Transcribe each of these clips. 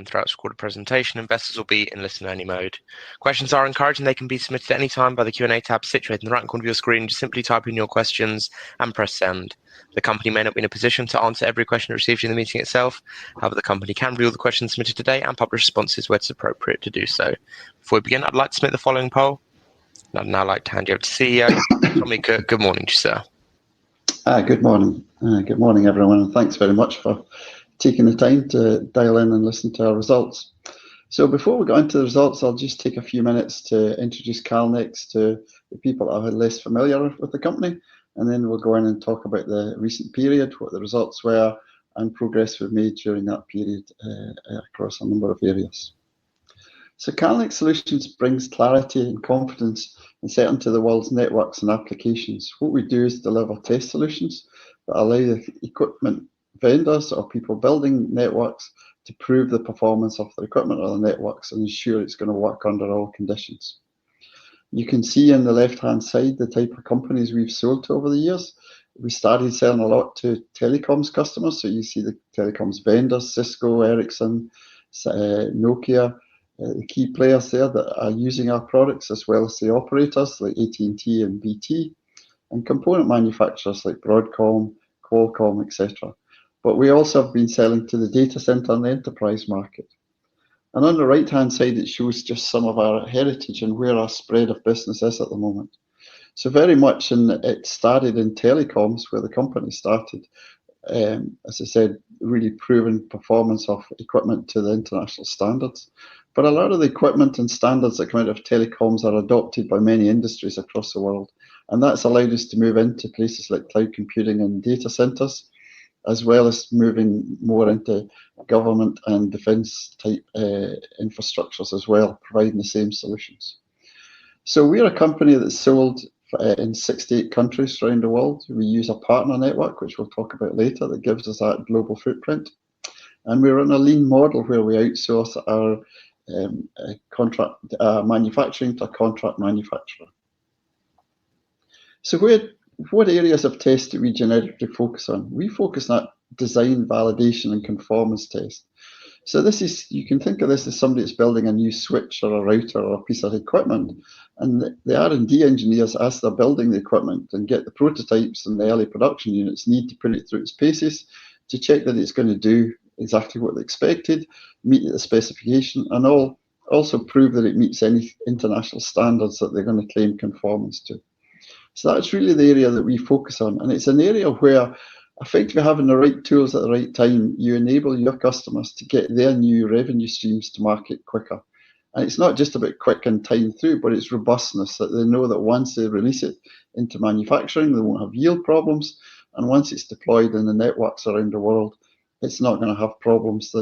and throughout the recorded presentation, investors will be in listen-only mode. Questions are encouraged and they can be submitted at any time by the Q&A tab situated in the right corner of your screen. Just simply type in your questions and press send. The company may not be in a position to answer every question received in the meeting itself. However, the company can review all the questions submitted today and publish responses where it's appropriate to do so. Before we begin, I'd like to submit the following poll. I'd now like to hand you over to CEO Tommy Cook. Good morning to you, sir. Good morning. Good morning, everyone, and thanks very much for taking the time to dial in and listen to our results. So before we go into the results, I'll just take a few minutes to introduce CLX to the people that are less familiar with the company, and then we'll go in and talk about the recent period, what the results were, and progress we've made during that period across a number of areas. So CLX Solutions brings clarity and confidence and certainty to the world's networks and applications. What we do is deliver test solutions that allow the equipment vendors or people building networks to prove the performance of their equipment or the networks and ensure it's going to work under all conditions. You can see on the left-hand side the type of companies we've sold to over the years. We started selling a lot to telecoms customers, so you see the telecoms vendors, Cisco, Ericsson, Nokia, the key players there that are using our products, as well as the operators like AT&T and BT, and component manufacturers like Broadcom, Qualcomm, etc. But we also have been selling to the data center and the enterprise market. And on the right-hand side, it shows just some of our heritage and where our spread of business is at the moment. So very much it started in telecoms, where the company started. As I said, really proven performance of equipment to the international standards. But a lot of the equipment and standards that come out of telecoms are adopted by many industries across the world. And that's allowed us to move into places like cloud computing and data centers, as well as moving more into government and defense type infrastructures as well, providing the same solutions. So we're a company that's sold in 68 countries around the world. We use a partner network, which we'll talk about later, that gives us that global footprint. And we're in a lean model where we outsource our contract manufacturing to a contract manufacturer. So what areas of test do we generically focus on? We focus on design, validation, and conformance test. So you can think of this as somebody that's building a new switch or a router or a piece of equipment, and the R&D engineers, as they're building the equipment and get the prototypes and the early production units, need to put it through its paces to check that it's going to do exactly what they expected, meet the specification, and also prove that it meets any international standards that they're going to claim conformance to. So that's really the area that we focus on, and it's an area where effectively having the right tools at the right time, you enable your customers to get their new revenue streams to market quicker. And it's not just about quick and time through, but it's robustness, that they know that once they release it into manufacturing, they won't have yield problems, and once it's deployed in the networks around the world, it's not going to have problems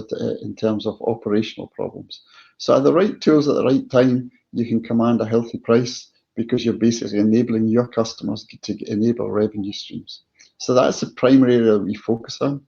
in terms of operational problems. So the right tools at the right time, you can command a healthy price, because you're basically enabling your customers to enable revenue streams. So that's the primary area we focus on.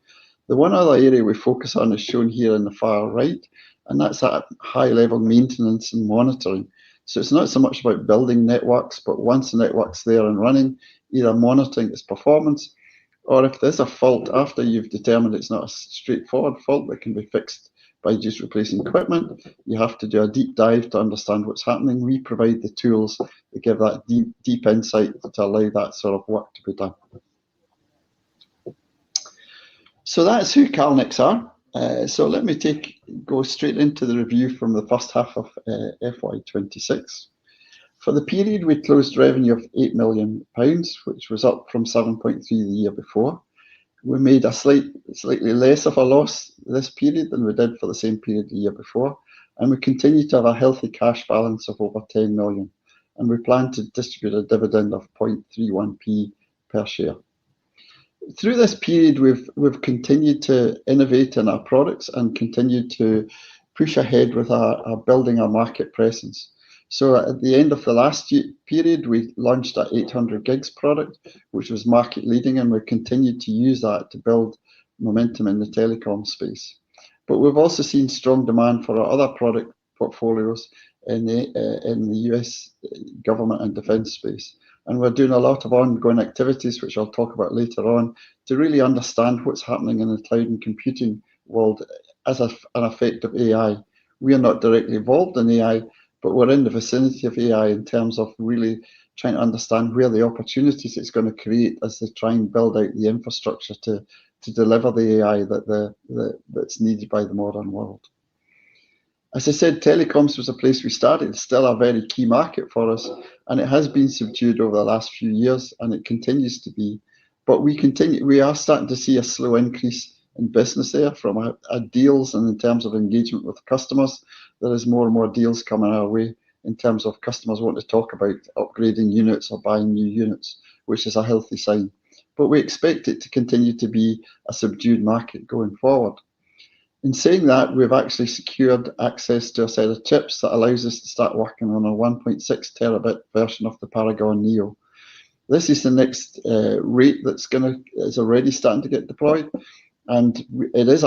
The one other area we focus on is shown here in the far right, and that's at high-level maintenance and monitoring. So it's not so much about building networks, but once the network's there and running, either monitoring its performance, or if there's a fault after you've determined it's not a straightforward fault that can be fixed by just replacing equipment, you have to do a deep dive to understand what's happening. We provide the tools that give that deep insight to allow that sort of work to be done. So that's who CLX are. So let me go straight into the review from the first half of FY26. For the period, we closed revenue of £8 million, which was up from 7.3 the year before. We made a slightly less of a loss this period than we did for the same period the year before, and we continue to have a healthy cash balance of over 10 million, and we plan to distribute a dividend of 0.31p per share. Through this period, we've continued to innovate in our products and continued to push ahead with our building our market presence. So at the end of the last period, we launched our 800 gigs product, which was market leading, and we've continued to use that to build momentum in the telecom space. But we've also seen strong demand for our other product portfolios in the US government and defense space. And we're doing a lot of ongoing activities, which I'll talk about later on, to really understand what's happening in the cloud and computing world as an effect of AI. We are not directly involved in AI, but we're in the vicinity of AI in terms of really trying to understand where the opportunities it's going to create as they try and build out the infrastructure to deliver the AI that's needed by the modern world. As I said, telecoms was a place we started. It's still a very key market for us, and it has been subdued over the last few years, and it continues to be. But we are starting to see a slow increase in business there from our deals, and in terms of engagement with customers, there is more and more deals coming our way in terms of customers wanting to talk about upgrading units or buying new units, which is a healthy sign. But we expect it to continue to be a subdued market going forward. In saying that, we've actually secured access to a set of chips that allows us to start working on a 1.6 terabit version of the Paragon Neo. This is the next rate is already starting to get deployed, and it is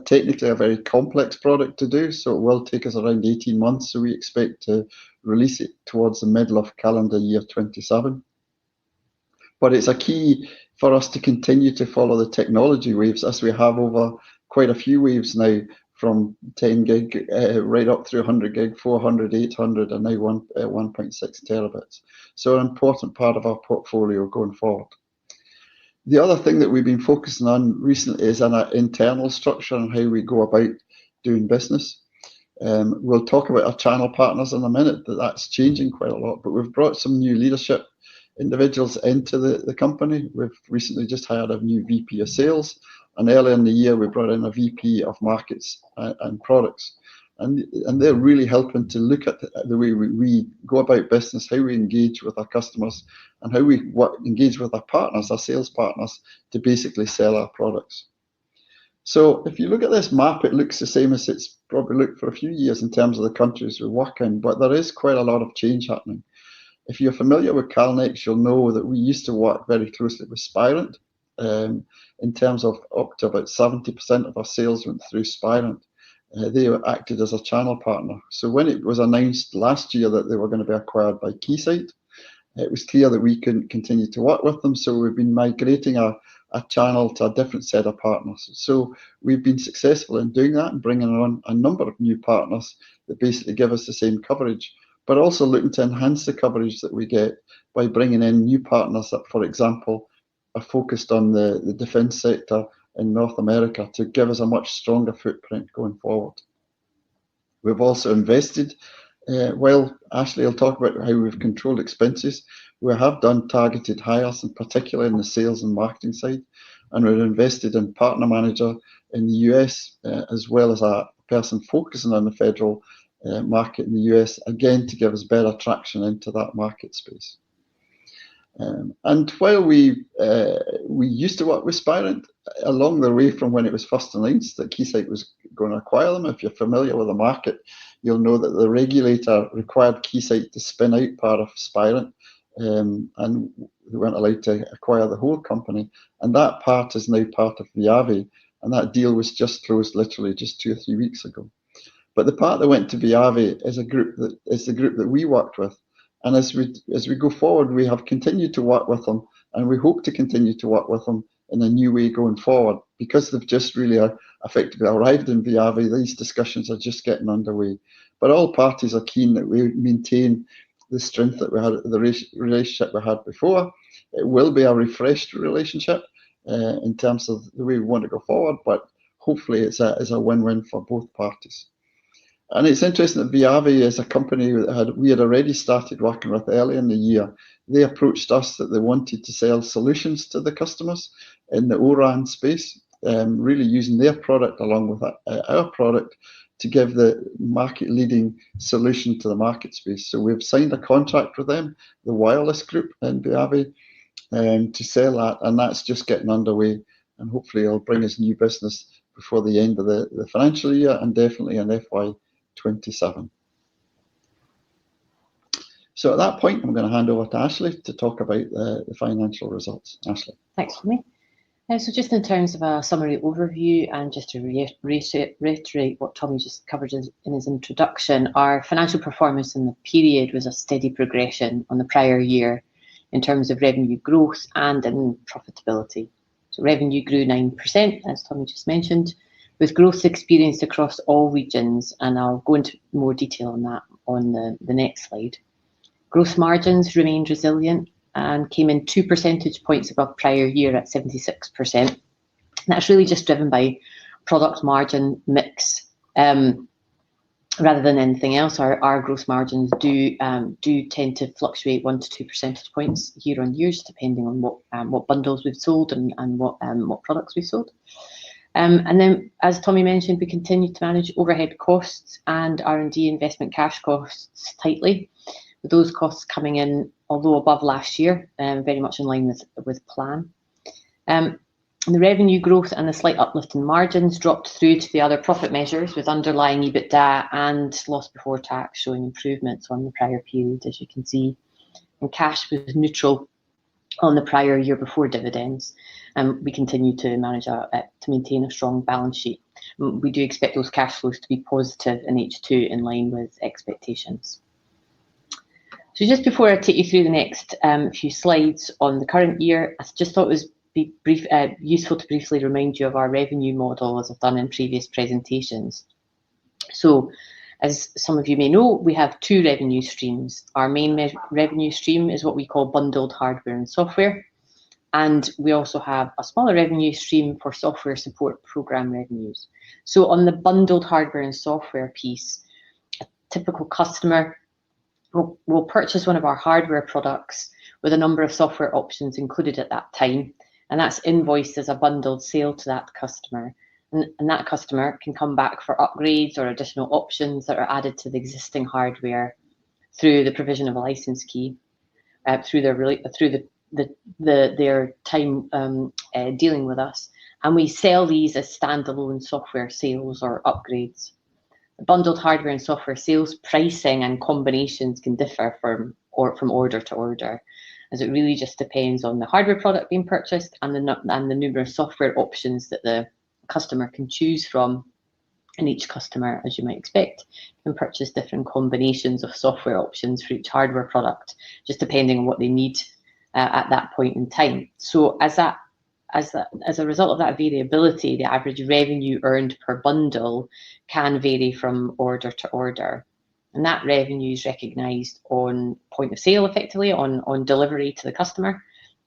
technically a very complex product to do, so it will take us around 18 months, so we expect to release it towards the middle of calendar year 27. But it's a key for us to continue to follow the technology waves, as we have over quite a few waves now, from 10 gig right up through 100 gig, 400, 800, and now 1.6 terabits. So an important part of our portfolio going forward. The other thing that we've been focusing on recently is on our internal structure and how we go about doing business. We'll talk about our channel partners in a minute, that's changing quite a lot, but we've brought some new leadership individuals into the company. We've recently just hired a new VP of sales, and earlier in the year we brought in a VP of markets and products, and they're really helping to look at the way we go about business, how we engage with our customers, and how we engage with our partners, our sales partners, to basically sell our products. So if you look at this map, it looks the same as it's probably looked for a few years in terms of the countries we work in, but there is quite a lot of change happening. If you're familiar with CLX, you'll know that we used to work very closely with Spirent. In terms of up to about 70% of our sales went through Spirent. They acted as a channel partner. So when it was announced last year that they were going to be acquired by Keysight, it was clear that we couldn't continue to work with them. So we've been migrating our channel to a different set of partners. So we've been successful in doing that and bringing on a number of new partners that basically give us the same coverage, but also looking to enhance the coverage that we get by bringing in new partners that, for example, are focused on the defense sector in North America to give us a much stronger footprint going forward. We've also invested, Ashley will talk about how we've controlled expenses. We have done targeted hires, in particular in the sales and marketing side, and we've invested in partner manager in the US, as well as a person focusing on the federal market in the US, again, to give us better traction into that market space. And while we used to work with Spirent, along the way from when it was first announced that Keysight was going to acquire them, if you're familiar with the market, you'll know that the regulator required Keysight to spin out part of Spirent, and they weren't allowed to acquire the whole company. And that part is now part of Viavi, and that deal was just closed literally just 2 or 3 weeks ago. But the part that went to Viavi is the group that we worked with. And as we go forward, we have continued to work with them, and we hope to continue to work with them in a new way going forward, because they've just really effectively arrived in Viavi. These discussions are just getting underway. But all parties are keen that we maintain the strength that we had, the relationship we had before. It will be a refreshed relationship in terms of the way we want to go forward, but hopefully it's a win-win for both parties. And it's interesting that Viavi is a company that we had already started working with early in the year. They approached us that they wanted to sell solutions to the customers in the ORAN space, really using their product along with our product to give the market-leading solution to the market space. So we've signed a contract with them, the wireless group in Viavi, to sell that, and that's just getting underway, and hopefully it'll bring us new business before the end of the financial year, and definitely in FY27. So at that point, I'm going to hand over to Ashley to talk about the financial results. Ashley. Thanks, Tommy. So just in terms of a summary overview, and just to reiterate what Tommy just covered in his introduction, our financial performance in the period was a steady progression on the prior year in terms of revenue growth and in profitability. So revenue grew 9%, as Tommy just mentioned, with growth experienced across all regions, and I'll go into more detail on that on the next slide. Gross margins remained resilient and came in 2 percentage points above prior year at 76%. And that's really just driven by product margin mix rather than anything else. Our gross margins do tend to fluctuate 1 to 2 percentage points year on year, just depending on what bundles we've sold and what products we've sold. And then, as Tommy mentioned, we continue to manage overhead costs and R&D investment cash costs tightly, with those costs coming in, although above last year, very much in line with plan. The revenue growth and the slight uplift in margins dropped through to the other profit measures, with underlying EBITDA and loss before tax showing improvements on the prior period, as you can see. And cash was neutral on the prior year before dividends. We continue to manage to maintain a strong balance sheet. We do expect those cash flows to be positive in H2 in line with expectations. So just before I take you through the next few slides on the current year, I just thought it was useful to briefly remind you of our revenue model, as I've done in previous presentations. So, as some of you may know, we have two revenue streams. Our main revenue stream is what we call bundled hardware and software. And we also have a smaller revenue stream for software support program revenues. So on the bundled hardware and software piece, a typical customer will purchase one of our hardware products with a number of software options included at that time. And that's invoiced as a bundled sale to that customer. And that customer can come back for upgrades or additional options that are added to the existing hardware through the provision of a license key, through their time dealing with us. And we sell these as standalone software sales or upgrades. The bundled hardware and software sales pricing and combinations can differ from order to order, as it really just depends on the hardware product being purchased and the numerous software options that the customer can choose from. And each customer, as you might expect, can purchase different combinations of software options for each hardware product, just depending on what they need at that point in time. So as a result of that variability, the average revenue earned per bundle can vary from order to order. And that revenue is recognised on point of sale, effectively, on delivery to the customer,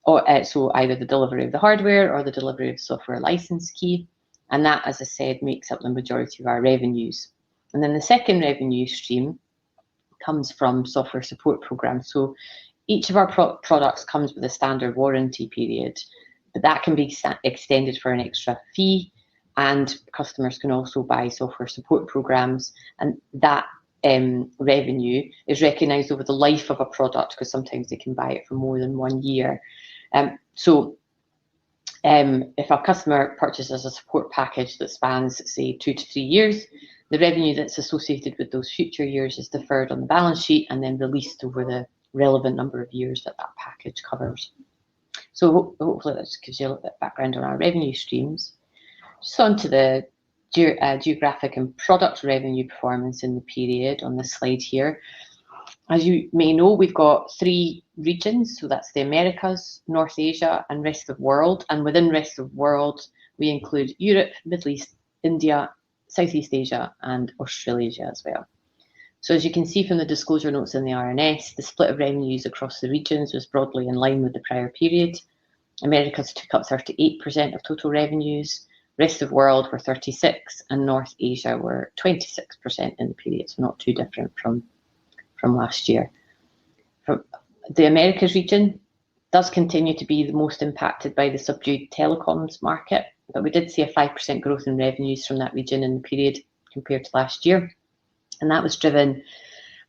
or so either the delivery of the hardware or the delivery of software license key. And that, as I said, makes up the majority of our revenues. And then the second revenue stream comes from software support programs. So each of our products comes with a standard warranty period, but that can be extended for an extra fee, and customers can also buy software support programs, and that revenue is recognised over the life of a product, because sometimes they can buy it for more than 1 year. If a customer purchases a support package that spans, say, 2 to 3 years, the revenue that's associated with those future years is deferred on the balance sheet and then released over the relevant number of years that package covers. So hopefully that just gives you a little bit of background on our revenue streams. Just on to the geographic and product revenue performance in the period on this slide here. As you may know, we've got 3 regions, so that's the Americas, North Asia, and rest of world. And within rest of world, we include Europe, Middle East, India, Southeast Asia, and Australasia as well. So as you can see from the disclosure notes in the RNS, the split of revenues across the regions was broadly in line with the prior period. Americas took up 38% of total revenues, rest of world were 36%, and North Asia were 26% in the period, so not too different from last year. The Americas region does continue to be the most impacted by the subdued telecoms market, but we did see a 5% growth in revenues from that region in the period compared to last year. And that was driven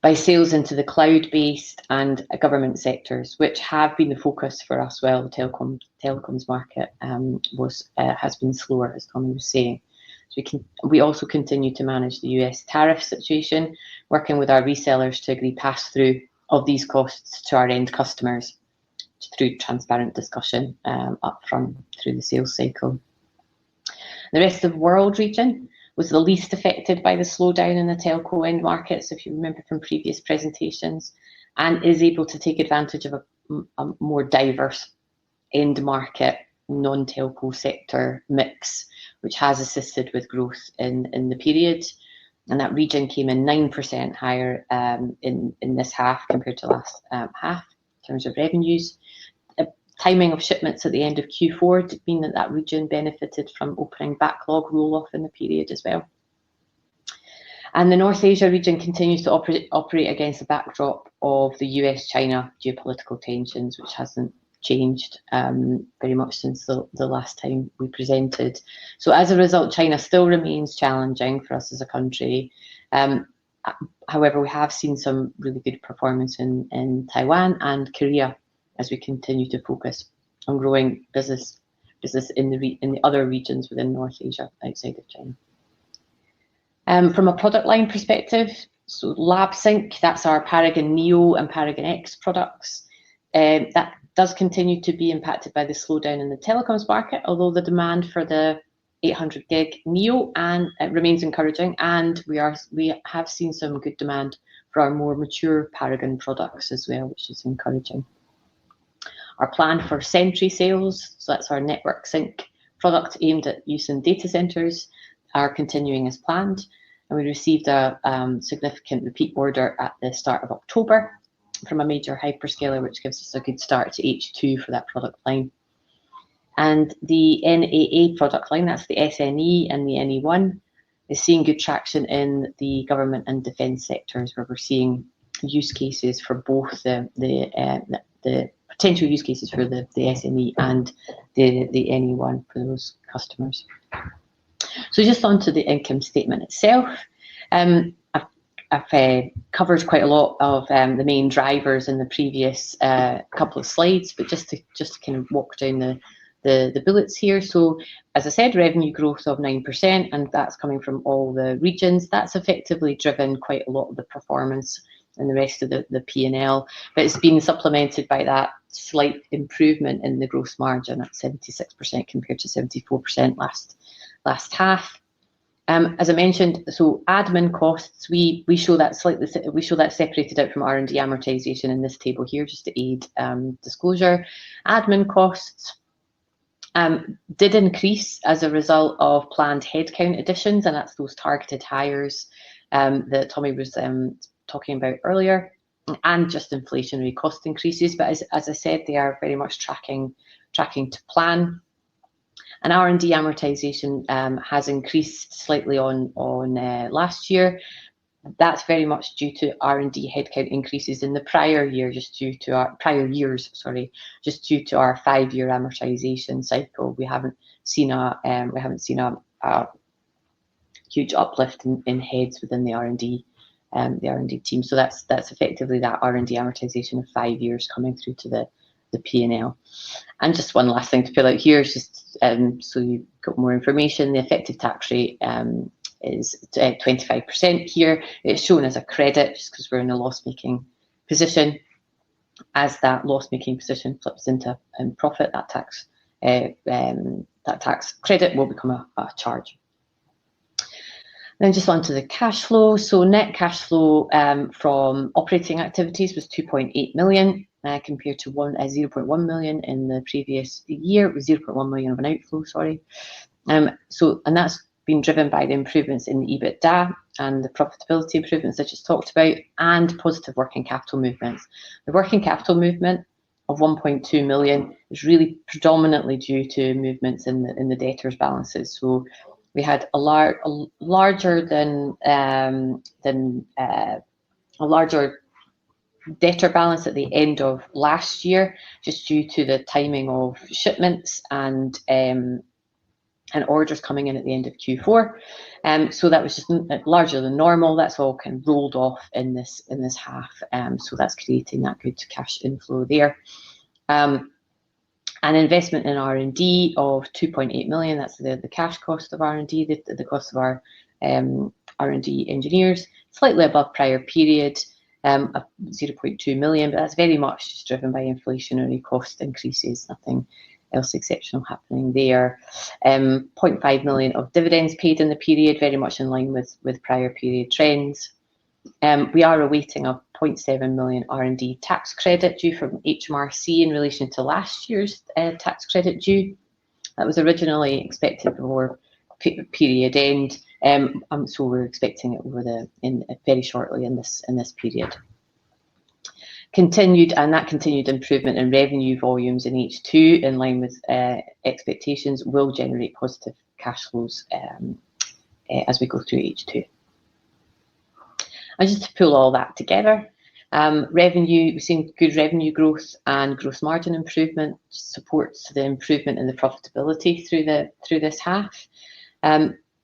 by sales into the cloud-based and government sectors, which have been the focus for us. Well, the telecoms market has been slower, as Tommy was saying. So we also continue to manage the US tariff situation, working with our resellers to agree pass-through of these costs to our end customers through transparent discussion up front through the sales cycle. The rest of the world region was the least affected by the slowdown in the telco end markets, if you remember from previous presentations, and is able to take advantage of a more diverse end market non-telco sector mix, which has assisted with growth in the period. And that region came in 9% higher in this half compared to last half in terms of revenues. Timing of shipments at the end of Q4 did mean that region benefited from opening backlog roll-off in the period as well. And the North Asia region continues to operate against the backdrop of the US-China geopolitical tensions, which hasn't changed very much since the last time we presented. So as a result, China still remains challenging for us as a country. However, we have seen some really good performance in Taiwan and Korea as we continue to focus on growing business in the other regions within North Asia outside of China. From a product line perspective, so LabSync, that's our Paragon Neo and Paragon X products. That does continue to be impacted by the slowdown in the telecoms market, although the demand for the 800 gig Neo remains encouraging, and we have seen some good demand for our more mature Paragon products as well, which is encouraging. Our plan for Sentry sales, so that's our network sync product aimed at use in data centers, are continuing as planned, and we received a significant repeat order at the start of October from a major hyperscaler, which gives us a good start to H2 for that product line. And the NAA product line, that's the SNE and the NE1, is seeing good traction in the government and defence sectors, where we're seeing use cases for both the potential use cases for the SNE and the NE1 for those customers. So just onto the income statement itself. I've covered quite a lot of the main drivers in the previous couple of slides, but just to kind of walk down the bullets here. So as I said, revenue growth of 9%, and that's coming from all the regions. That's effectively driven quite a lot of the performance and the rest of the P&L, but it's been supplemented by that slight improvement in the gross margin at 76% compared to 74% last half. As I mentioned, so admin costs, we show that separated out from R&D amortization in this table here, just to aid disclosure. Admin costs did increase as a result of planned headcount additions, and that's those targeted hires that Tommy was talking about earlier, and just inflationary cost increases. But as I said, they are very much tracking to plan. And R&D amortization has increased slightly on last year. That's very much due to R&D headcount increases in the prior year, just due to our 5-year amortization cycle. We haven't seen a huge uplift in heads within the R&D team. So that's effectively that R&D amortization of 5 years coming through to the P&L. And just one last thing to pull out here is just so you've got more information. The effective tax rate is 25% here. It's shown as a credit just because we're in a loss-making position. As that loss-making position flips into profit, that tax credit will become a charge. Then just onto the cash flow. So net cash flow from operating activities was 2.8 million compared to 0.1 million in the previous year. It was 0.1 million of an outflow, sorry. And that's been driven by the improvements in the EBITDA and the profitability improvements I just talked about, and positive working capital movements. The working capital movement of 1.2 million is really predominantly due to movements in the debtors balances. So we had a larger debtor balance at the end of last year, just due to the timing of shipments and orders coming in at the end of Q4. So that was just larger than normal. That's all kind of rolled off in this half. So that's creating that good cash inflow there. An investment in R&D of 2.8 million. That's the cash cost of R&D, the cost of our R&D engineers, slightly above prior period, of 0.2 million, but that's very much just driven by inflationary cost increases. Nothing else exceptional happening there. 0.5 million of dividends paid in the period, very much in line with prior period trends. We are awaiting a 0.7 million R&D tax credit due from HMRC in relation to last year's tax credit due. That was originally expected before period end, so we're expecting it over very shortly in this period. Continued improvement in revenue volumes in H2, in line with expectations, will generate positive cash flows as we go through H2. And just to pull all that together, revenue, we've seen good revenue growth and gross margin improvement, supports the improvement in the profitability through this half.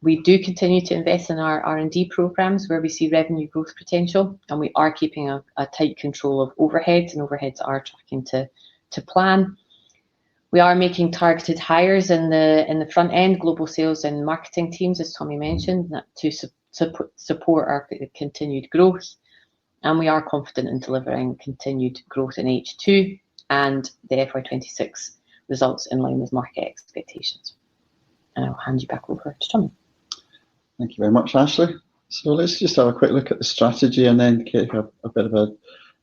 We do continue to invest in our R&D programs where we see revenue growth potential, and we are keeping a tight control of overheads, and overheads are tracking to plan. We are making targeted hires in the front end, global sales and marketing teams, as Tommy mentioned, to support our continued growth. And we are confident in delivering continued growth in H2 and the FY26 results in line with market expectations. And I'll hand you back over to Tommy. Thank you very much, Ashley. So let's just have a quick look at the strategy and then take a bit of a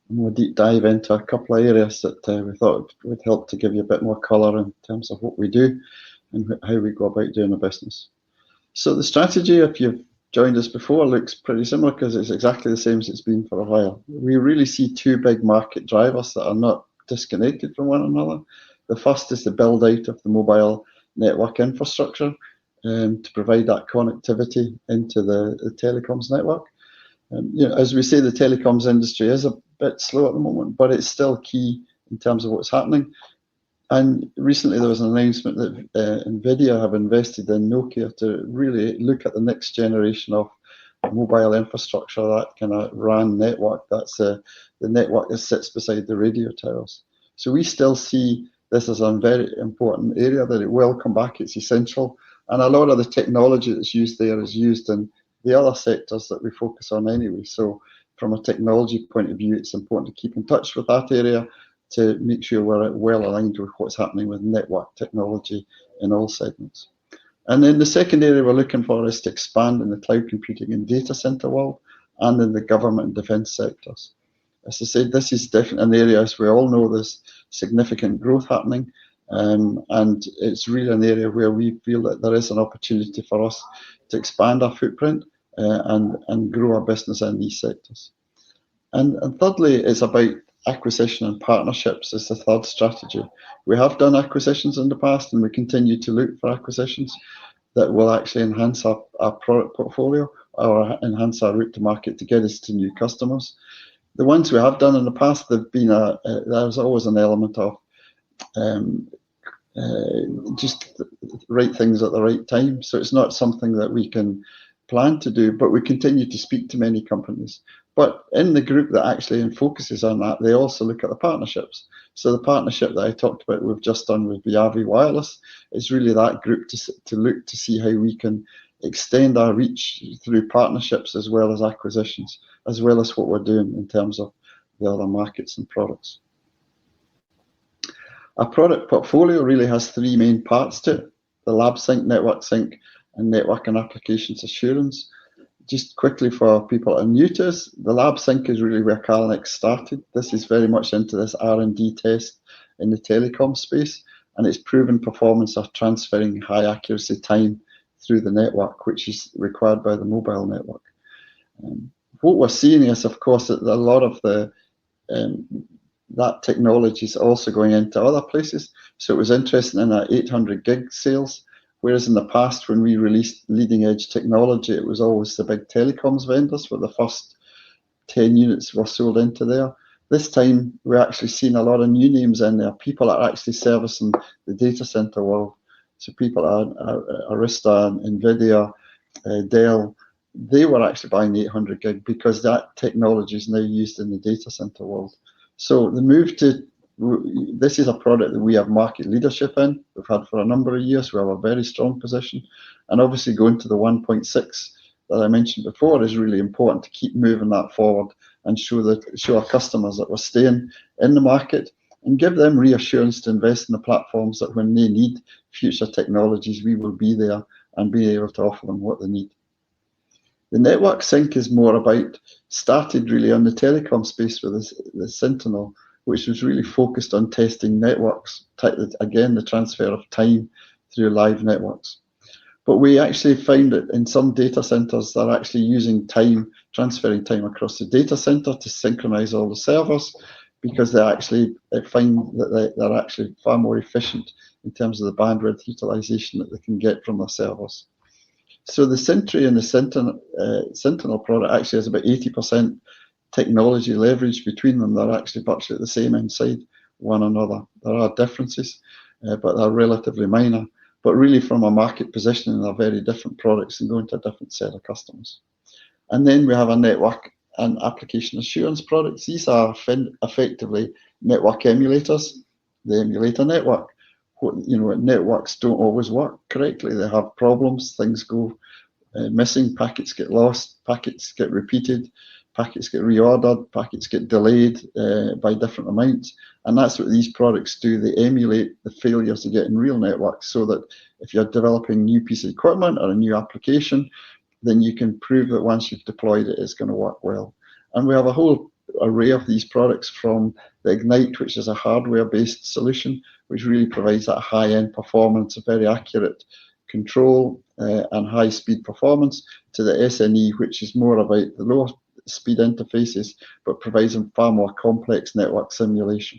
more deep dive into a couple of areas that we thought would help to give you a bit more colour in terms of what we do and how we go about doing the business. So the strategy, if you've joined us before, looks pretty similar because it's exactly the same as it's been for a while. We really see two big market drivers that are not disconnected from one another. The first is the build out of the mobile network infrastructure to provide that connectivity into the telecoms network. As we say, the telecoms industry is a bit slow at the moment, but it's still key in terms of what's happening. And recently there was an announcement that NVIDIA have invested in Nokia to really look at the next generation of mobile infrastructure, that kind of RAN network. That's the network that sits beside the radio towers. So we still see this as a very important area, that it will come back, it's essential. And a lot of the technology that's used there is used in the other sectors that we focus on anyway. So from a technology point of view, it's important to keep in touch with that area to make sure we're well aligned with what's happening with network technology in all segments. And then the second area we're looking for is to expand in the cloud computing and data center world and in the government and defense sectors. As I said, this is definitely an area, as we all know, there's significant growth happening. And it's really an area where we feel that there is an opportunity for us to expand our footprint and grow our business in these sectors. And thirdly, it's about acquisition and partnerships is the third strategy. We have done acquisitions in the past, and we continue to look for acquisitions that will actually enhance our product portfolio or enhance our route to market to get us to new customers. The ones we have done in the past, there's always an element of just the right things at the right time. So it's not something that we can plan to do, but we continue to speak to many companies. But in the group that actually focuses on that, they also look at the partnerships. So the partnership that I talked about, we've just done with Viavi Wireless, is really that group to look to see how we can extend our reach through partnerships as well as acquisitions, as well as what we're doing in terms of the other markets and products. Our product portfolio really has three main parts to it: the lab sync, network sync, and network and applications assurance. Just quickly for people that are new to us, the lab sync is really where CLX started. This is very much into this R&D test in the telecom space, and it's proven performance of transferring high accuracy time through the network, which is required by the mobile network. What we're seeing is, of course, that a lot of that technology is also going into other places. So it was interesting in our 800 gig sales, whereas in the past when we released leading edge technology, it was always the big telecoms vendors where the first 10 units were sold into there. This time we're actually seeing a lot of new names in there. People are actually servicing the data center world. So people are Arista, NVIDIA, Dell, they were actually buying 800 gig because that technology is now used in the data center world. So the move to, this is a product that we have market leadership in. We've had for a number of years. We have a very strong position. And obviously going to the 1.6 that I mentioned before is really important to keep moving that forward and show our customers that we're staying in the market and give them reassurance to invest in the platforms that when they need future technologies, we will be there and be able to offer them what they need. The network sync is more about, started really on the telecom space with the Sentinel, which was really focused on testing networks, again, the transfer of time through live networks. But we actually find that in some data centers, they're actually using time, transferring time across the data center to synchronize all the servers, because they actually find that they're actually far more efficient in terms of the bandwidth utilization that they can get from their servers. So the Sentry and the Sentinel product actually has about 80% technology leverage between them. They're actually virtually the same inside one another. There are differences, but they're relatively minor. But really, from a market positioning, they're very different products and going to a different set of customers. And then we have a network and application assurance products. These are effectively network emulators. They emulate a network. Networks don't always work correctly. They have problems. Things go missing. Packets get lost. Packets get repeated. Packets get reordered. Packets get delayed by different amounts. And that's what these products do. They emulate the failures you get in real networks, so that if you're developing a new piece of equipment or a new application, then you can prove that once you've deployed it, it's going to work well. And we have a whole array of these products, from the Ignite, which is a hardware-based solution, which really provides that high-end performance, a very accurate control and high-speed performance, to the SNE, which is more about the lower speed interfaces, but provides a far more complex network simulation.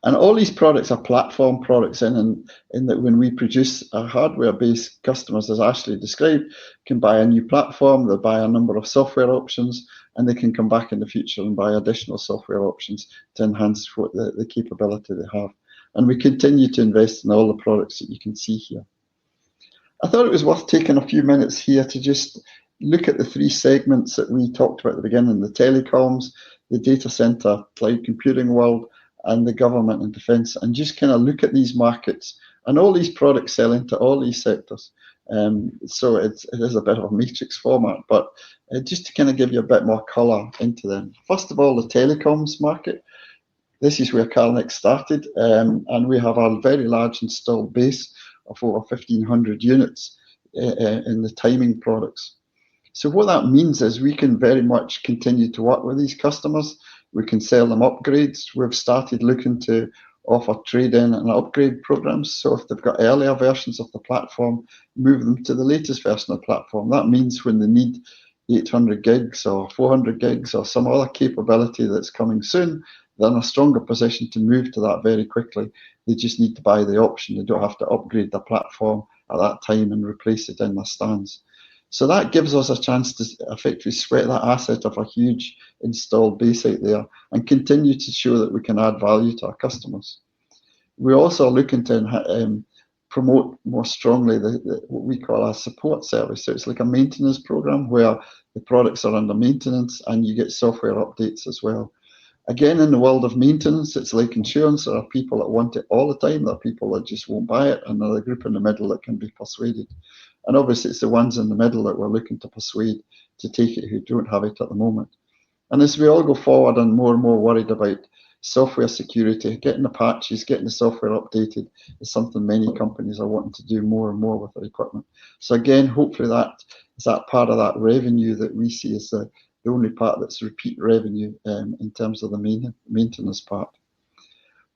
And all these products are platform products in that when we produce a hardware-based, customers, as Ashley described, can buy a new platform, they'll buy a number of software options, and they can come back in the future and buy additional software options to enhance what the capability they have. And we continue to invest in all the products that you can see here. I thought it was worth taking a few minutes here to just look at the three segments that we talked about at the beginning: the telecoms, the data center, cloud computing world, and the government and defence, and just kind of look at these markets. And all these products sell into all these sectors. So it is a bit of a matrix format, but just to kind of give you a bit more colour into them. First of all, the telecoms market. This is where CLX started, and we have a very large installed base of over 1,500 units in the timing products. So what that means is we can very much continue to work with these customers. We can sell them upgrades. We've started looking to offer trade-in and upgrade programs. So if they've got earlier versions of the platform, move them to the latest version of the platform. That means when they need 800 gigs or 400 gigs or some other capability that's coming soon, they're in a stronger position to move to that very quickly. They just need to buy the option. They don't have to upgrade the platform at that time and replace it in their stands. So that gives us a chance to effectively sweat that asset of a huge installed base out there and continue to show that we can add value to our customers. We're also looking to promote more strongly what we call a support service. So it's like a maintenance program where the products are under maintenance and you get software updates as well. Again, in the world of maintenance, it's like insurance. There are people that want it all the time. There are people that just won't buy it, and there's a group in the middle that can be persuaded. And obviously, it's the ones in the middle that we're looking to persuade to take it who don't have it at the moment. And as we all go forward and more worried about software security, getting the patches, getting the software updated is something many companies are wanting to do more and more with their equipment. So again, hopefully that is that part of that revenue that we see as the only part that's repeat revenue in terms of the maintenance part.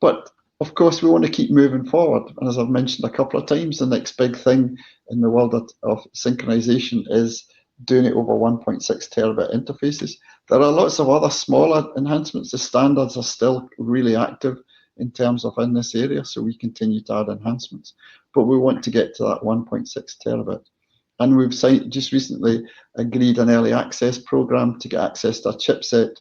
But of course, we want to keep moving forward. And as I've mentioned a couple of times, the next big thing in the world of synchronization is doing it over 1.6 terabit interfaces. There are lots of other smaller enhancements. The standards are still really active in terms of in this area, so we continue to add enhancements. But we want to get to that 1.6 terabit. And we've just recently agreed an early access program to get access to a chipset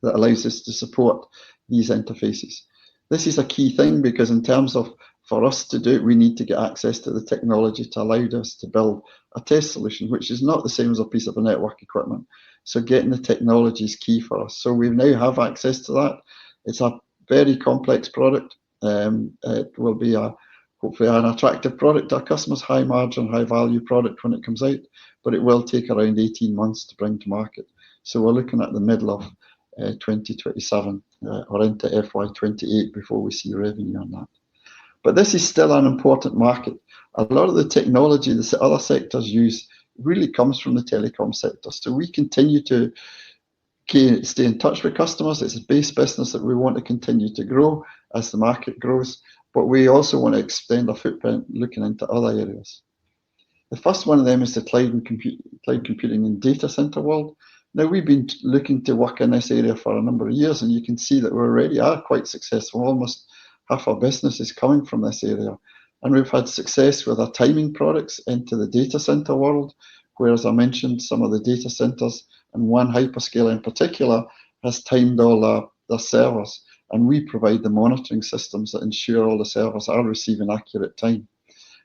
that allows us to support these interfaces. This is a key thing because in terms of for us to do it, we need to get access to the technology to allow us to build a test solution, which is not the same as a piece of network equipment. So getting the technology is key for us. So we now have access to that. It's a very complex product. It will be hopefully an attractive product to our customers, high margin, high value product when it comes out, but it will take around 18 months to bring to market. So we're looking at the middle of 2027 or into FY28 before we see revenue on that. But this is still an important market. A lot of the technology that other sectors use really comes from the telecom sector. So we continue to stay in touch with customers. It's a base business that we want to continue to grow as the market grows. but we also want to extend our footprint looking into other areas. The first one of them is the cloud computing and data center world. Now, we've been looking to work in this area for a number of years, and you can see that we already are quite successful. Almost half our business is coming from this area. And we've had success with our timing products into the data center world, where, as I mentioned, some of the data centers, and one hyperscaler in particular, has timed all their servers. And we provide the monitoring systems that ensure all the servers are receiving accurate time.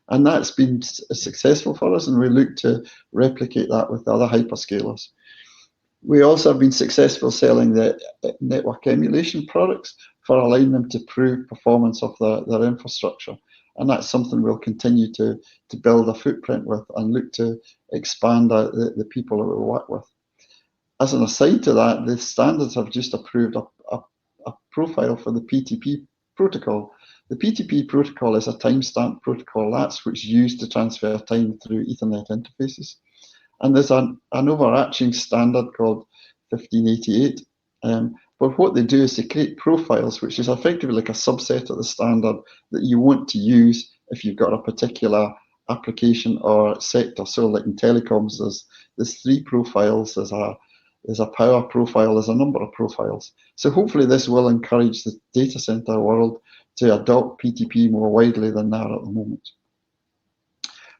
And that's been successful for us, and we look to replicate that with other hyperscalers. We also have been successful selling the network emulation products for allowing them to prove performance of their infrastructure. And that's something we'll continue to build a footprint with and look to expand the people that we work with. As an aside to that, the standards have just approved a profile for the PTP protocol. The PTP protocol is a timestamp protocol. That's what's used to transfer time through Ethernet interfaces. And there's an overarching standard called 1588. But what they do is they create profiles, which is effectively like a subset of the standard that you want to use if you've got a particular application or sector. So like in telecoms, there's 3 profiles. There's a power profile, there's a number of profiles. So hopefully this will encourage the data center world to adopt PTP more widely than that at the moment.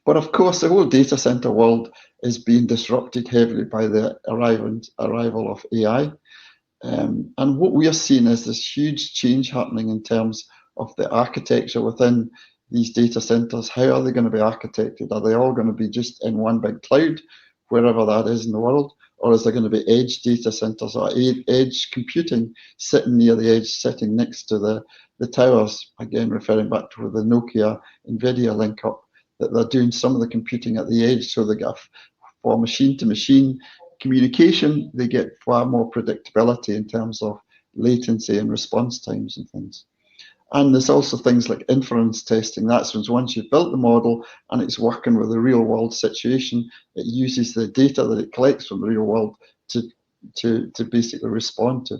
But of course, the whole data center world is being disrupted heavily by the arrival of AI. And what we are seeing is this huge change happening in terms of the architecture within these data centers. How are they going to be architected? Are they all going to be just in one big cloud, wherever that is in the world? Or is there going to be edge data centers or edge computing sitting near the edge, sitting next to the towers? Again, referring back to the Nokia NVIDIA link up, that they're doing some of the computing at the edge, so they get for machine-to-machine communication, they get far more predictability in terms of latency and response times and things. And there's also things like inference testing. That's once you've built the model and it's working with the real world situation, it uses the data that it collects from the real world to basically respond to.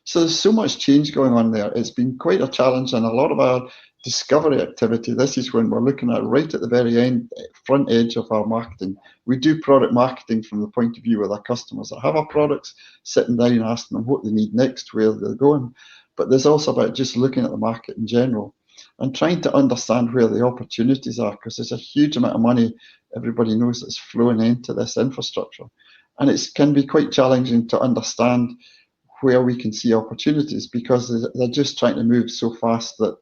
So there's so much change going on there. It's been quite a challenge, and a lot of our discovery activity, this is when we're looking at right at the very end, front edge of our marketing. We do product marketing from the point of view with our customers that have our products, sitting down and asking them what they need next, where they're going. But there's also about just looking at the market in general and trying to understand where the opportunities are, because there's a huge amount of money, everybody knows, that's flowing into this infrastructure. And it can be quite challenging to understand where we can see opportunities, because they're just trying to move so fast that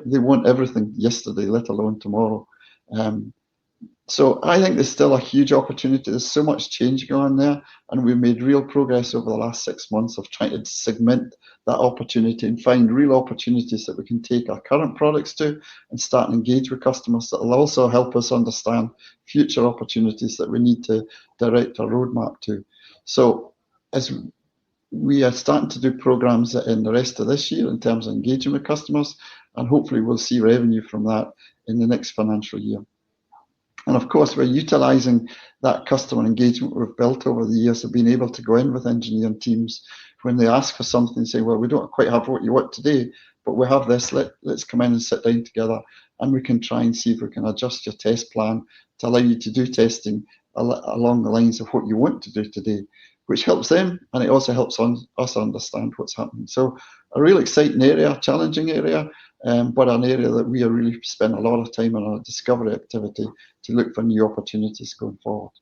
they want everything yesterday, let alone tomorrow. So I think there's still a huge opportunity. There's so much change going on there, and we've made real progress over the last 6 months of trying to segment that opportunity and find real opportunities that we can take our current products to and start and engage with customers that will also help us understand future opportunities that we need to direct our roadmap to. So as we are starting to do programs in the rest of this year in terms of engaging with customers, and hopefully we'll see revenue from that in the next financial year. And of course, we're utilising that customer engagement we've built over the years of being able to go in with engineering teams when they ask for something and say, well, we don't quite have what you want today, but we have this, let's come in and sit down together, and we can try and see if we can adjust your test plan to allow you to do testing along the lines of what you want to do today, which helps them, and it also helps us understand what's happening. So a real exciting area, challenging area, but an area that we are really spend a lot of time on our discovery activity to look for new opportunities going forward.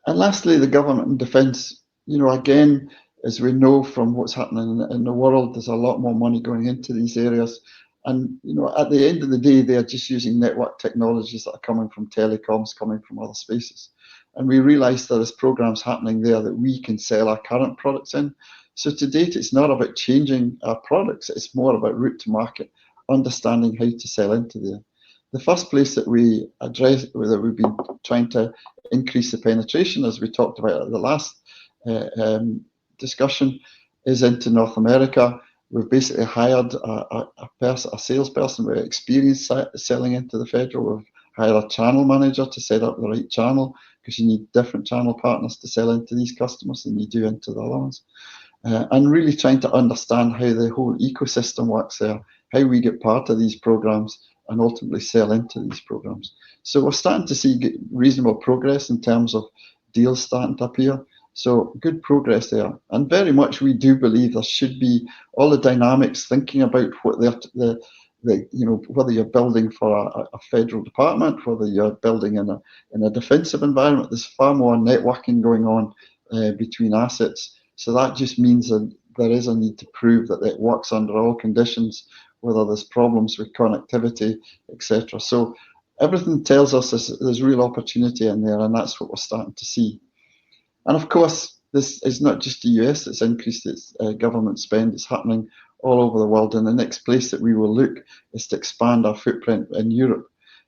And lastly, the government and defence. Again, as we know from what's happening in the world, there's a lot more money going into these areas. And at the end of the day, they are just using network technologies that are coming from telecoms, coming from other spaces. And we realise that there's programs happening there that we can sell our current products in. So to date, it's not about changing our products, it's more about route to market, understanding how to sell into there. The first place that we address, that we've been trying to increase the penetration, as we talked about at the last discussion, is into North America. We've basically hired a salesperson with experience selling into the federal. We've hired a channel manager to set up the right channel, because you need different channel partners to sell into these customers than you do into the other ones. And really trying to understand how the whole ecosystem works there how we get part of these programs and ultimately sell into these programs. So we're starting to see reasonable progress in terms of deals starting to appear. So good progress there. And very much we do believe there should be all the dynamics, thinking about what whether you're building for a federal department, whether you're building in a defensive environment, there's far more networking going on between assets. So that just means that there is a need to prove that it works under all conditions, whether there's problems with connectivity, etc. So everything tells us there's real opportunity in there, and that's what we're starting to see. And of course, this is not just the US that's increased its government spend, it's happening all over the world. And the next place that we will look is to expand our footprint in Europe.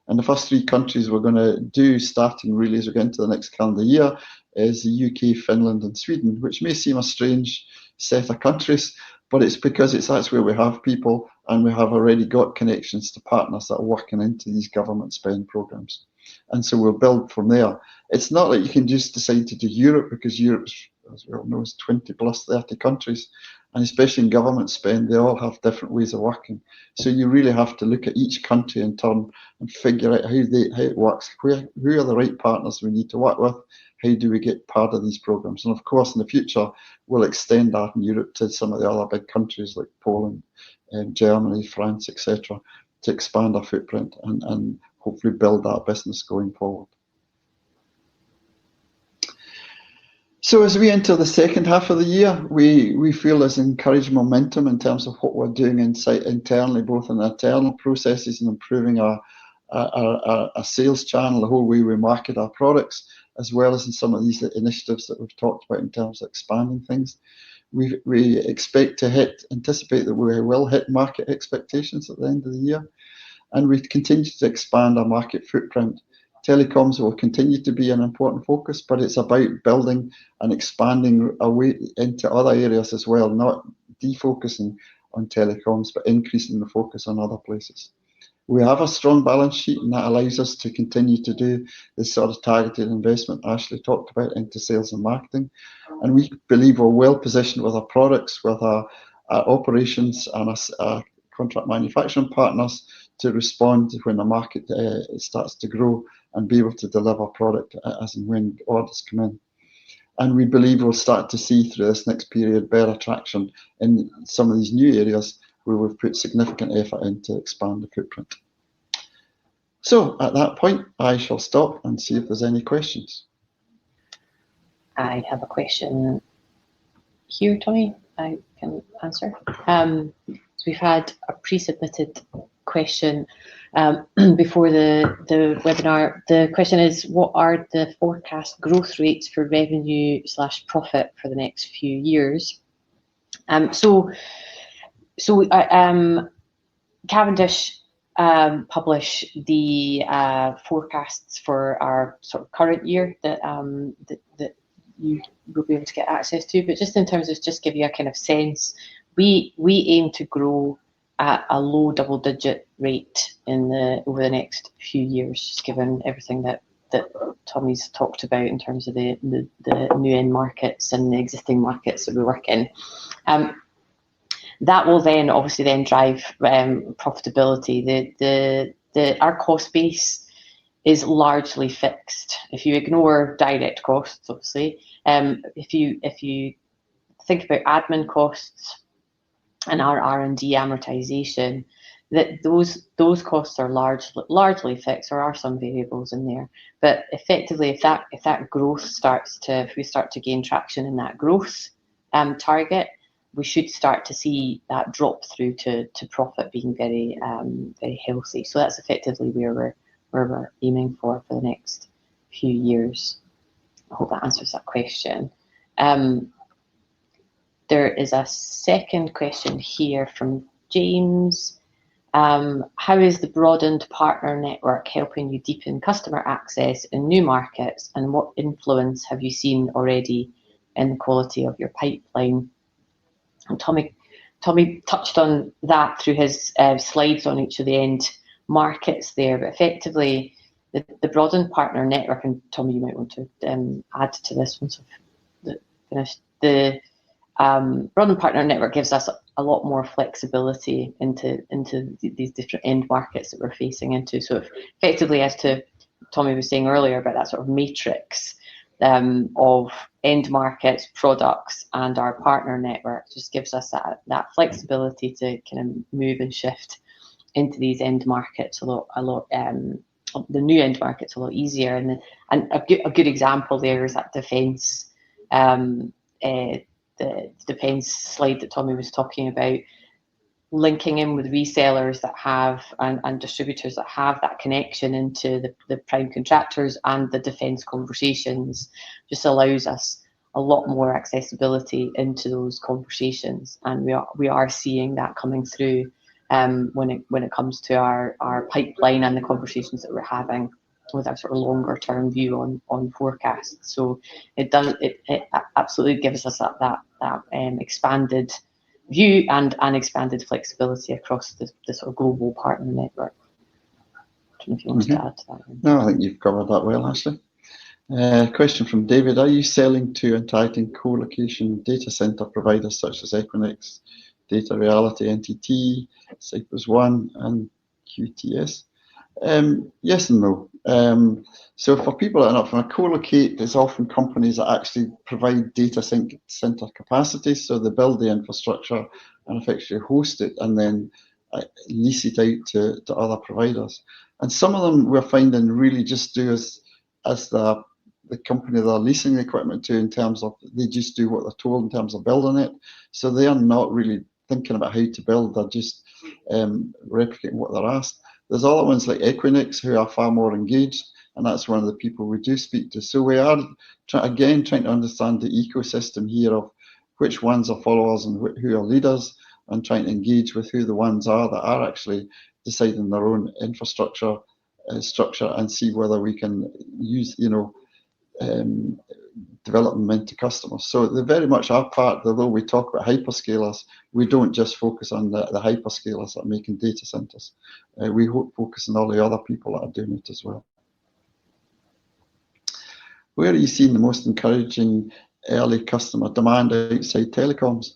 And the first 3 countries we're going to do, starting really as we get into the next calendar year, is the UK, Finland, and Sweden, which may seem a strange set of countries, but it's because that's where we have people and we have already got connections to partners that are working into these government spend programs. And so we'll build from there. It's not that you can just decide to do Europe, because Europe, as we all know, is 20 plus 30 countries. And especially in government spend, they all have different ways of working. So you really have to look at each country in turn and figure out how it works, who are the right partners we need to work with, how do we get part of these programs. And of course, in the future, we'll extend that in Europe to some of the other big countries like Poland, Germany, France, etc., to expand our footprint and hopefully build that business going forward. So as we enter the second half of the year, we feel there's encouraging momentum in terms of what we're doing internally, both in internal processes and improving our sales channel, the whole way we market our products, as well as in some of these initiatives that we've talked about in terms of expanding things. We expect to anticipate that we will hit market expectations at the end of the year, and we continue to expand our market footprint. Telecoms will continue to be an important focus, but it's about building and expanding away into other areas as well, not defocusing on telecoms, but increasing the focus on other places. We have a strong balance sheet, and that allows us to continue to do this sort of targeted investment Ashley talked about into sales and marketing. And we believe we're well positioned with our products, with our operations and our contract manufacturing partners to respond when the market starts to grow and be able to deliver product as and when orders come in. And we believe we'll start to see through this next period better traction in some of these new areas where we've put significant effort in to expand the footprint. So at that point, I shall stop and see if there's any questions. I have a question here, Tommy, I can answer. So we've had a pre-submitted question before the webinar. The question is, what are the forecast growth rates for revenue/profit for the next few years? Cavendish publish the forecasts for our sort of current year that you will be able to get access to. But just in terms of just give you a kind of sense, we aim to grow at a low double-digit rate over the next few years, just given everything that Tommy's talked about in terms of the new end markets and the existing markets that we work in. That will then obviously drive profitability. Our cost base is largely fixed. If you ignore direct costs, obviously, if you think about admin costs and our R&D amortization, that those costs are largely fixed. There are some variables in there, but effectively, if that growth if we start to gain traction in that growth target, we should start to see that drop through to profit being very very healthy. So that's effectively where we're aiming for the next few years. I hope that answers that question. There is a second question here from James. How is the broadened partner network helping you deepen customer access in new markets, and what influence have you seen already in the quality of your pipeline? And Tommy touched on that through his slides on each of the end markets there, but effectively the broadened partner network, and Tommy, you might want to add to this once I've finished. Broadened partner network gives us a lot more flexibility into these different end markets that we're facing into. So effectively, as to Tommy was saying earlier about that sort of matrix of end markets, products, and our partner network, just gives us that flexibility to kind of move and shift into these end markets a lot the new end markets a lot easier. And a good example there is that defence. The defence slide that Tommy was talking about, linking in with resellers that have and distributors that have that connection into the prime contractors and the defence conversations, just allows us a lot more accessibility into those conversations, and we are seeing that coming through when it comes to our pipeline and the conversations that we're having with our sort of longer term view on forecasts. So it absolutely gives us that expanded view and expanded flexibility across the sort of global partner network. I don't know if you want to add to that. No, I think you've covered that well, Ashley. Question from David: are you selling to and targeting co-location data center providers such as Equinix, Data Reality, NTT, Cypress One, and QTS? Yes and no. So for people that are not from a co-locate, there's often companies that actually provide data center capacity. So they build the infrastructure and effectively host it and then lease it out to other providers. And some of them we're finding really just do as the company they're leasing the equipment to, in terms of they just do what they're told in terms of building it. So they are not really thinking about how to build, they're just replicating what they're asked. There's other ones like Equinix who are far more engaged, and that's one of the people we do speak to. So we are trying to understand the ecosystem here of which ones are followers and who are leaders, and trying to engage with who the ones are that are actually deciding their own infrastructure structure, and see whether we can use, develop them into customers. So they very much are part, although we talk about hyperscalers, we don't just focus on the hyperscalers that are making data centers. We focus on all the other people that are doing it as well. Where are you seeing the most encouraging early customer demand outside telecoms?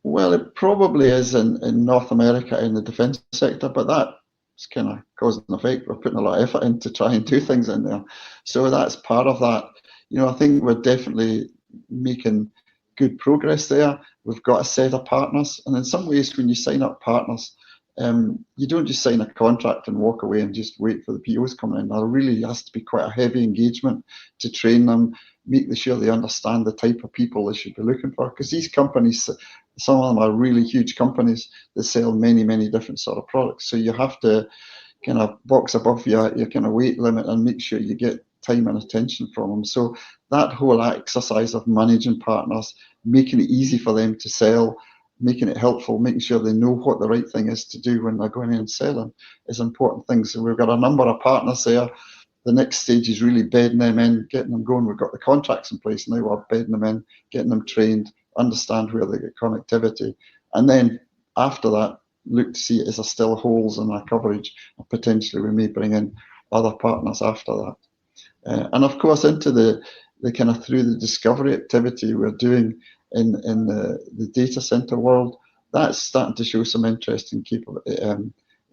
Well, it probably is in North America in the defense sector, but that's kind of cause and effect. We're putting a lot of effort in to try and do things in there. So that's part of that. I think we're definitely making good progress there. We've got a set of partners, and in some ways when you sign up partners, you don't just sign a contract and walk away and just wait for the POs coming in. There really has to be quite a heavy engagement to train them, make sure they understand the type of people they should be looking for, because these companies, some of them are really huge companies that sell many, many different sort of products. So you have to kind of box above your kind of weight limit and make sure you get time and attention from them. So that whole exercise of managing partners, making it easy for them to sell, making it helpful, making sure they know what the right thing is to do when they're going in and selling is important things. So we've got a number of partners there. The next stage is really bedding them in, getting them going. We've got the contracts in place now, we're bedding them in, getting them trained, understand where they get connectivity. And then after that, look to see, is there still holes in our coverage? And potentially we may bring in other partners after that. And of course, into the kind of through the discovery activity we're doing in the data center world, that's starting to show some interesting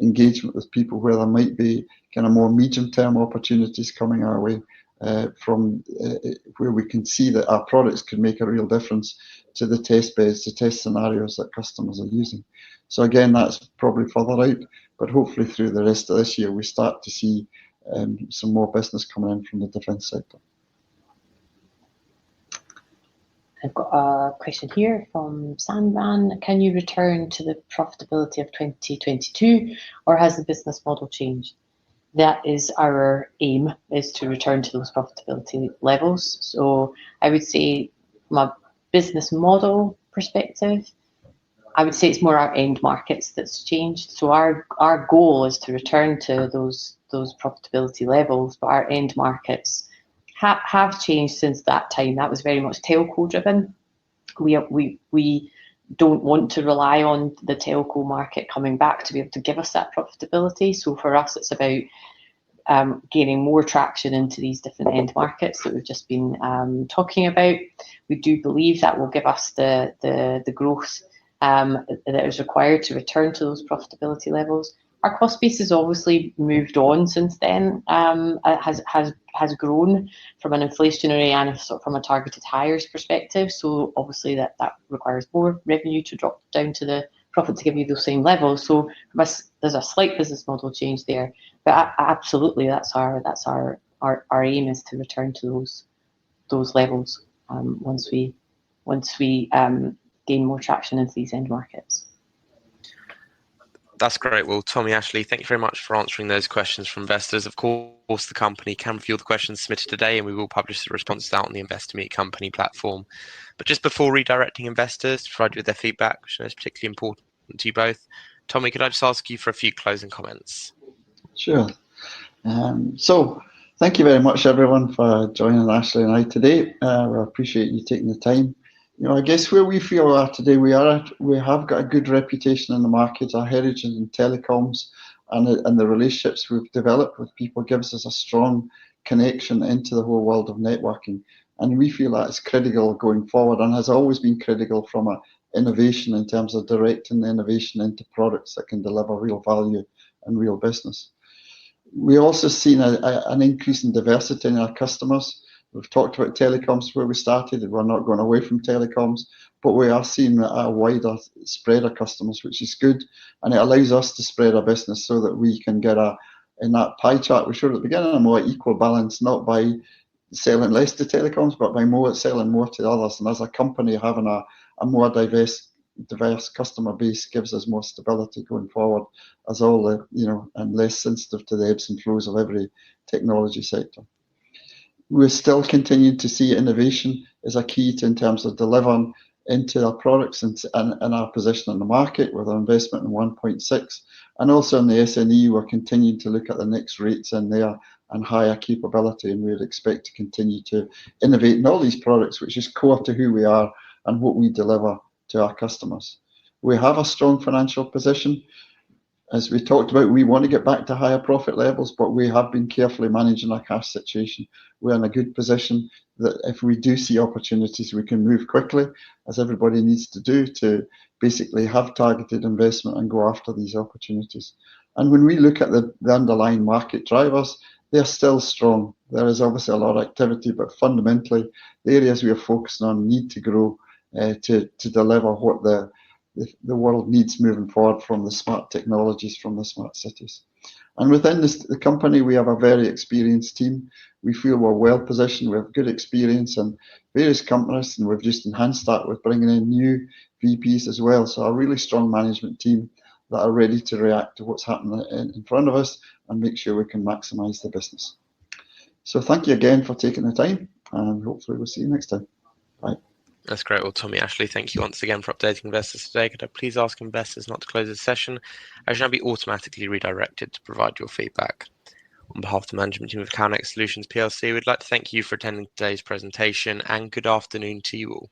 engagement with people, where there might be kind of more medium-term opportunities coming our way from where we can see that our products can make a real difference to the test beds, the test scenarios that customers are using. So again, that's probably further out, but hopefully through the rest of this year, we start to see some more business coming in from the defence sector. I've got a question here from Sandman. Can you return to the profitability of 2022, or has the business model changed? That is our aim, is to return to those profitability levels. So I would say from a business model perspective, I would say it's more our end markets that's changed. So our goal is to return to those profitability levels, but our end markets have changed since that time. That was very much telco driven. We don't want to rely on the telco market coming back to be able to give us that profitability. So for us, it's about gaining more traction into these different end markets that we've just been talking about. We do believe that will give us the growth that is required to return to those profitability levels. Our cost base has obviously moved on since then, has grown from an inflationary and from a targeted hires perspective. So obviously that requires more revenue to drop down to the profit to give you those same levels. So there's a slight business model change there, but absolutely that's our aim, is to return to those levels once we gain more traction into these end markets. That's great. Well, Tommy, Ashley, thank you very much for answering those questions from investors. Of course, the company can review the questions submitted today, and we will publish the responses out on the Investor Meet Company platform. But just before redirecting investors to provide you with their feedback, which is particularly important to you both, Tommy, could I just ask you for a few closing comments? Sure. So thank you very much, everyone, for joining Ashley and I today. We appreciate you taking the time. I guess where we feel we are today, we have got a good reputation in the market. Our heritage in telecoms and the relationships we've developed with people gives us a strong connection into the whole world of networking. And we feel that is critical going forward, and has always been critical from an innovation in terms of directing the innovation into products that can deliver real value and real business. We also seen an increase in diversity in our customers. We've talked about telecoms where we started, and we're not going away from telecoms, but we are seeing a wider spread of customers, which is good, and it allows us to spread our business so that we can get in that pie chart we showed at the beginning, a more equal balance, not by selling less to telecoms, but by selling more to others. And as a company, having a more diverse customer base gives us more stability going forward, as and less sensitive to the ebbs and flows of every technology sector. We're still continuing to see innovation as a key in terms of delivering into our products and our position in the market with our investment in 1.6. And also in the SNE, we're continuing to look at the next rates in there and higher capability, and we'd expect to continue to innovate in all these products, which is core to who we are and what we deliver to our customers. We have a strong financial position. As we talked about, we want to get back to higher profit levels, but we have been carefully managing our cash situation. We're in a good position that if we do see opportunities, we can move quickly, as everybody needs to do, to basically have targeted investment and go after these opportunities. And when we look at the underlying market drivers, they're still strong. There is obviously a lot of activity, but fundamentally, the areas we are focusing on need to grow to deliver what the world needs moving forward from the smart technologies, from the smart cities. And within the company, we have a very experienced team. We feel we're well positioned. We have good experience in various companies, and we've just enhanced that with bringing in new VPs as well. So a really strong management team that are ready to react to what's happening in front of us and make sure we can maximize the business. So thank you again for taking the time, and hopefully we'll see you next time. Bye. That's great. Well, Tommy, Ashley, thank you once again for updating investors today. Could I please ask investors not to close this session, as you'll now be automatically redirected to provide your feedback. On behalf of the management team of CLX Solutions PLC, we'd like to thank you for attending today's presentation, and good afternoon to you all.